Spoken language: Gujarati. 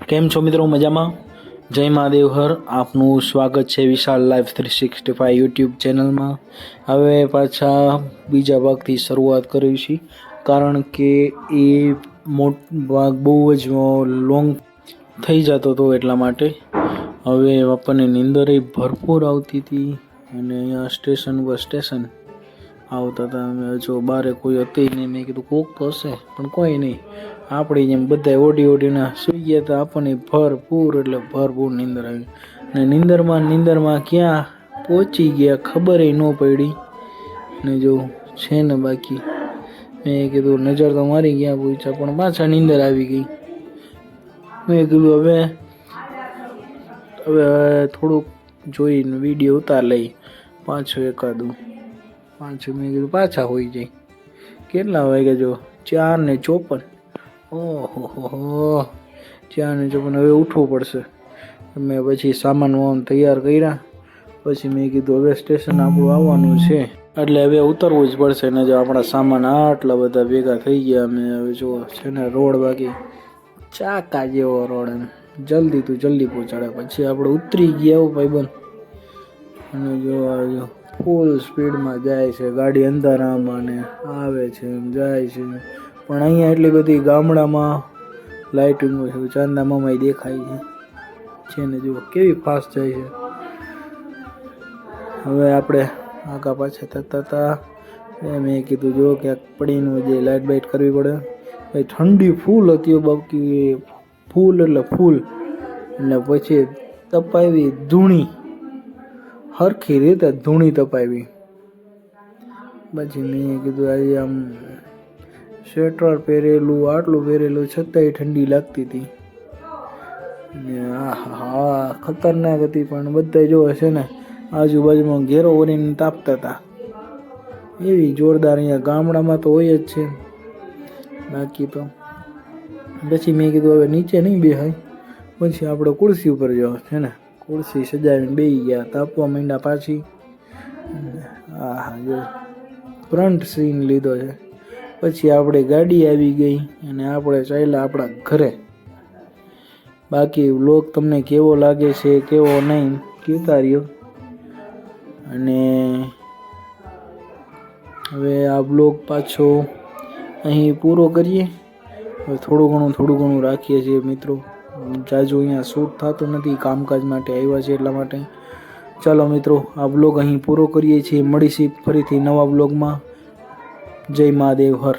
કેમ છો મિત્રો? મજામાં? જય મહાદેવ હર. આપનું સ્વાગત છે વિશાલ લાઈફ 365 યુટ્યુબ ચેનલમાં. હવે પાછા બીજા ભાગથી શરૂઆત કરી છે, કારણ કે એ ભાગ બહુ જ લોંગ થઈ જતો હતો, એટલા માટે. હવે આપણને નીંદર ભરપૂર આવતી હતી અને અહીંયા સ્ટેશન આવતા હતા. અમે જો બારે કોઈ હતી નહીં. મેં કીધું કોક તો હશે, પણ કોઈ નહીં. આપણે જેમ બધા ઓડીને સુઈ ગયા હતા. આપણને ભરપૂર એટલે ભરપૂર નીંદર આવી. ને નીંદરમાં ક્યાં પહોંચી ગયા ખબર ન પડી. ને જો છે ને બાકી મેં કીધું નજર તો મારી ગયા પૂછ્યા, પણ પાછા નીંદર આવી ગઈ. મેં કીધું હવે થોડુંક જોઈને વિડીયો ઉતાર લઈ પાછું એકાદું. મેં કીધું પાછા હોઈ જાય. કેટલા વાગ્યા જો 4:54. ઓહો 4:54. હવે ઉઠવું પડશે. મેં પછી સામાન તૈયાર કર્યા. પછી મેં કીધું હવે સ્ટેશન આપણું આવવાનું છે, એટલે હવે ઉતરવું જ પડશે ને. જો આપણા સામાન આટલા બધા ભેગા થઈ ગયા. અમે હવે જો છે ને રોડ બાકી ચાકા જેવો રોડ, એમ જલ્દી પહોંચાડે. પછી આપણે ઉતરી ગયા ભાઈબંધ. અને જો ફૂલ સ્પીડમાં જાય છે ગાડી, અંધારામાં ને આવે છે જાય છે. પણ અહીંયા એટલી બધી ગામડામાં લાઇટિંગો છે, ચાંદા મામાય દેખાય છે ને. જુઓ કેવી ફાસ્ટ જાય છે. હવે આપણે આગા પાછા થતા હતા. મેં કીધું જો ક્યાંક પડીનું જે લાઇટ બાઇટ કરવી પડે. ભાઈ ઠંડી ફૂલ હતી બાકી, ફૂલ એટલે ફૂલ. એટલે પછી તપાવી ધૂણી, હરખી રીતે ધૂણી તપાવી. પછી મેં કીધું આજે આમ સ્વેટર પહેરેલું, આટલું પહેરેલું, છતાંય ઠંડી લાગતી હતી. હા ખતરનાક હતી. પણ બધા જો છે ને આજુબાજુમાં ઘેરો ઓરીને તાપતા હતા. એવી જોરદાર અહીંયા ગામડામાં તો હોય જ છે. બાકી તો પછી મેં કીધું હવે નીચે નહીં બેહાય, પછી આપણે ખુરશી ઉપર જવા છે ને. ખુરશી સજાવીને બેસી ગયા. તાપવા માંડ્યા પાછી. જો ફ્રન્ટ સીન લીધો છે. પછી આપણે ગાડી આવી ગઈ અને આપણે ચાલ્યા આપણા ઘરે. બાકી વ્લોગ તમને કેવો લાગે છે કેવો નહીં કહેતા રહ્યો. અને હવે આ બ્લોગ પાછો અહીં પૂરો કરીએ. હવે થોડું ઘણું રાખીએ છીએ મિત્રો. જાજુ અહીંયા શૂટ થતું નથી, કામકાજ માટે આવ્યા છે એટલા માટે. ચાલો મિત્રો, આ બ્લોગ અહીં પૂરો કરીએ છીએ. મળીશું ફરીથી નવા બ્લોગમાં. જય મહાદેવ હર.